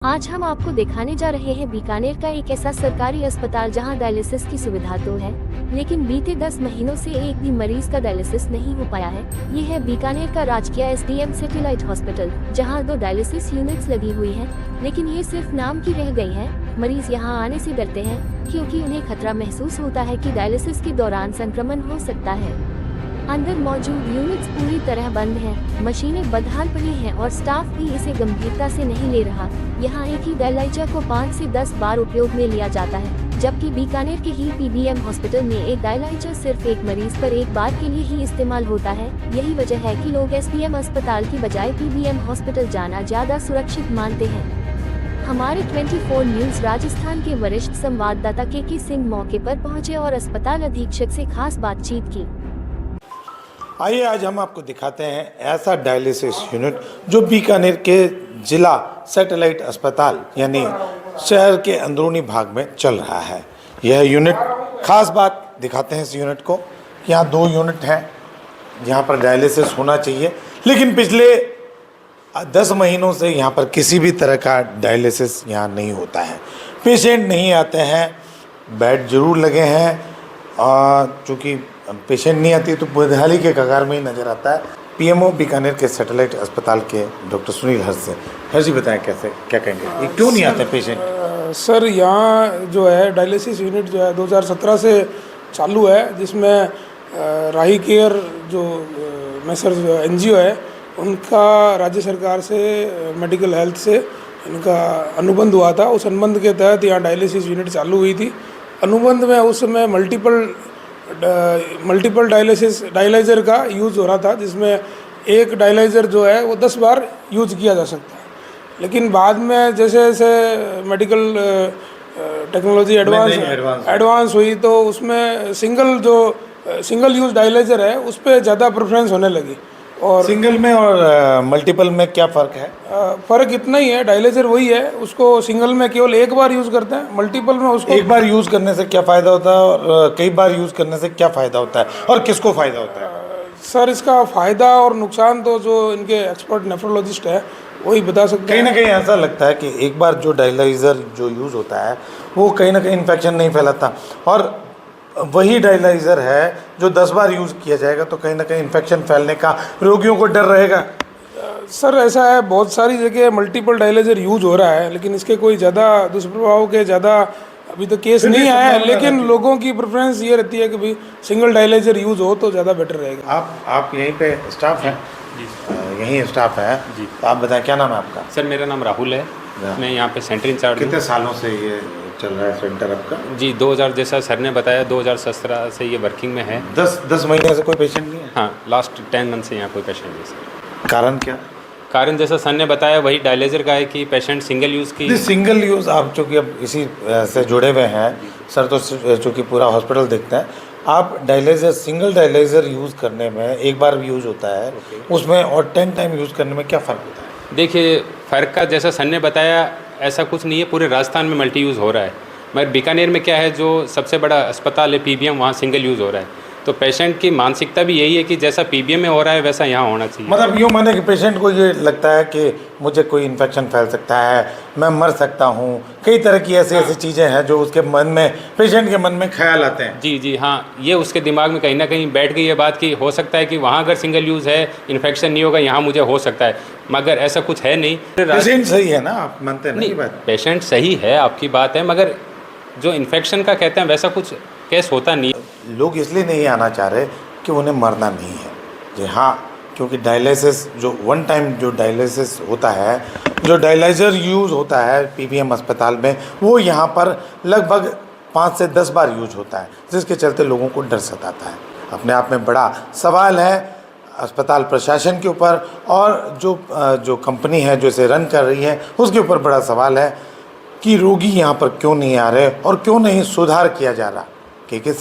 आज हम आपको दिखाने जा रहे हैं बीकानेर का एक ऐसा सरकारी अस्पताल जहां डायलिसिस की सुविधा तो है, लेकिन बीते 10 महीनों से एक भी मरीज का डायलिसिस नहीं हो पाया है। ये है बीकानेर का राजकीय एसडीएम सैटेलाइट हॉस्पिटल, जहां 2 डायलिसिस यूनिट्स लगी हुई हैं, लेकिन ये सिर्फ नाम की रह गई है। मरीज यहां आने से डरते हैं क्योंकि उन्हें खतरा महसूस होता है कि डायलिसिस के दौरान संक्रमण हो सकता है। अंदर मौजूद यूनिट्स पूरी तरह बंद हैं, मशीनें बदहाल पड़ी हैं और स्टाफ भी इसे गंभीरता से नहीं ले रहा। यहाँ एक ही डायलाइजर को 5 से 10 बार उपयोग में लिया जाता है, जबकि बीकानेर के ही पीबीएम हॉस्पिटल में एक डायलाइजर सिर्फ एक मरीज पर एक बार के लिए ही इस्तेमाल होता है। यही वजह है कि लोग एसडीएम अस्पताल की बजाय पीबीएम हॉस्पिटल जाना ज्यादा सुरक्षित मानते हैं। हमारे 24 न्यूज राजस्थान के वरिष्ठ संवाददाता के सिंह मौके पर पहुंचे और अस्पताल अधीक्षक से खास बातचीत की। आइए आज हम आपको दिखाते हैं ऐसा डायलिसिस यूनिट जो बीकानेर के जिला सैटेलाइट अस्पताल यानी शहर के अंदरूनी भाग में चल रहा है। यह यूनिट खास बात दिखाते हैं इस यूनिट को। यहाँ 2 यूनिट हैं जहाँ पर डायलिसिस होना चाहिए, लेकिन पिछले 10 महीनों से यहाँ पर किसी भी तरह का डायलिसिस यहाँ नहीं होता है। पेशेंट नहीं आते हैं, बेड जरूर लगे हैं और चूँकि पेशेंट नहीं आती तो बदहाली के कगार में ही नज़र आता है। पीएमओ बीकानेर के सैटेलाइट अस्पताल के डॉक्टर सुनील हर जी बताएं कैसे क्या कहेंगे, ये क्यों नहीं आते पेशेंट? सर यहाँ जो है डायलिसिस यूनिट जो है 2017 से चालू है, जिसमें राही केयर जो मैसर्स एनजीओ है उनका राज्य सरकार से मेडिकल हेल्थ से इनका अनुबंध हुआ था। उस अनुबंध के तहत यहाँ डायलिसिस यूनिट चालू हुई थी। अनुबंध में उस समय मल्टीपल डायलाइजर का यूज़ हो रहा था, जिसमें एक डायलाइजर जो है वो 10 बार यूज किया जा सकता है। लेकिन बाद में जैसे जैसे मेडिकल टेक्नोलॉजी एडवांस हुई तो उसमें सिंगल यूज डायलाइजर है उस पर ज़्यादा प्रेफरेंस होने लगी। और सिंगल में और मल्टीपल में क्या फ़र्क है? फ़र्क इतना ही है, डायलाइजर वही है, उसको सिंगल में केवल एक बार यूज़ करते हैं, मल्टीपल में उसको एक बार यूज़ करने से क्या फ़ायदा होता है और कई बार यूज़ करने से क्या फ़ायदा होता है और किसको फ़ायदा होता है? सर इसका फ़ायदा और नुकसान तो जो इनके एक्सपर्ट नेफ्रोलॉजिस्ट है वही बता सकते हैं। कहीं ना कहीं ऐसा लगता है कि एक बार जो डायलाइजर जो यूज़ होता है वो कहीं ना कहीं इन्फेक्शन नहीं फैलाता, और वही डायलाइजर है जो 10 बार यूज़ किया जाएगा तो कहीं ना कहीं इन्फेक्शन फैलने का रोगियों को डर रहेगा। सर ऐसा है, बहुत सारी जगह मल्टीपल डायलाइजर यूज हो रहा है, लेकिन इसके कोई ज़्यादा दुष्प्रभाव के ज़्यादा अभी तो केस नहीं आया है, लेकिन लोगों की प्रेफरेंस ये रहती है कि भाई सिंगल डायलाइजर यूज़ हो तो ज़्यादा बेटर रहेगा। आप यहीं पे स्टाफ हैं? यहीं स्टाफ है जी। तो आप बताएं क्या नाम है आपका? सर मेरा नाम राहुल है, मैं यहाँ पे सेंटर इंचार्ज। कितने सालों से ये चल रहा है सेंटर आपका? जी 2000, जैसा सर ने बताया 2017 से ये वर्किंग में है। 10 महीने से कोई पेशेंट नहीं है? हाँ, लास्ट 10 मंथ से यहाँ कोई पेशेंट नहीं सर। कारण क्या? कारण जैसा सर ने बताया वही डायलाइजर का है कि पेशेंट सिंगल यूज़ की। सिंगल यूज़ आप चूँकि अब इसी से जुड़े हुए हैं सर, तो चूँकि पूरा हॉस्पिटल देखते हैं, आप डायलाइजर सिंगल डायलाइजर यूज़ करने में एक बार यूज़ होता है उसमें और 10 टाइम यूज़ करने में क्या फ़र्क होता है? देखिए फ़र्क का जैसा सर ने बताया ऐसा कुछ नहीं है, पूरे राजस्थान में मल्टी यूज़ हो रहा है, मगर बीकानेर में क्या है जो सबसे बड़ा अस्पताल है पीबीएम, वहाँ सिंगल यूज़ हो रहा है। तो पेशेंट की मानसिकता भी यही है कि जैसा पीबीएम में हो रहा है वैसा यहाँ होना चाहिए। मतलब यूँ माने कि पेशेंट को ये लगता है कि मुझे कोई इन्फेक्शन फैल सकता है, मैं मर सकता हूँ, कई तरह की ऐसी चीज़ें हैं जो उसके मन में, पेशेंट के मन में ख्याल आते हैं। जी हाँ, ये उसके दिमाग में कहीं ना कहीं बैठ गई है बात कि हो सकता है कि वहाँ अगर सिंगल यूज़ है इन्फेक्शन नहीं होगा, यहाँ मुझे हो सकता है, मगर ऐसा कुछ है नहीं। पेशेंट सही है ना, आप मानते नहीं बात? पेशेंट सही है, आपकी बात है, मगर जो इन्फेक्शन का कहते हैं वैसा कुछ केस होता नहीं। लोग इसलिए नहीं आना चाह रहे कि उन्हें मरना नहीं है। जी हाँ, क्योंकि डायलिसिस जो वन टाइम जो डायलिसिस होता है, जो डायलाइजर यूज़ होता है पीबीएम अस्पताल में, वो यहाँ पर लगभग 5 से 10 बार यूज होता है, जिसके चलते लोगों को डर सताता है। अपने आप में बड़ा सवाल है अस्पताल प्रशासन के ऊपर, और जो कंपनी है जो इसे रन कर रही है उसके ऊपर बड़ा सवाल है कि रोगी यहाँ पर क्यों नहीं आ रहे और क्यों नहीं सुधार किया जा रहा। क्योंकि